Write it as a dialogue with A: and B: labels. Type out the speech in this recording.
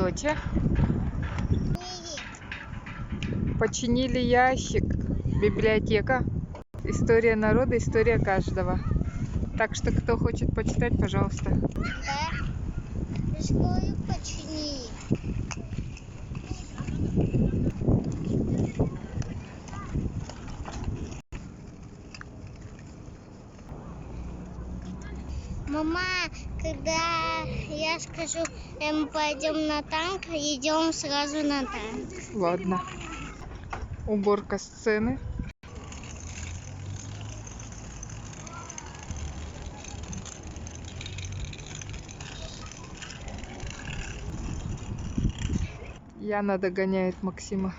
A: доча? Починили ящик. Библиотека. История народа, история каждого. Так что, кто хочет почитать, пожалуйста.
B: Да, школу починили. Мама, когда я скажу, мы пойдем на танк, идем сразу на танк.
A: Ладно. Уборка сцены. Яна догоняет Максима.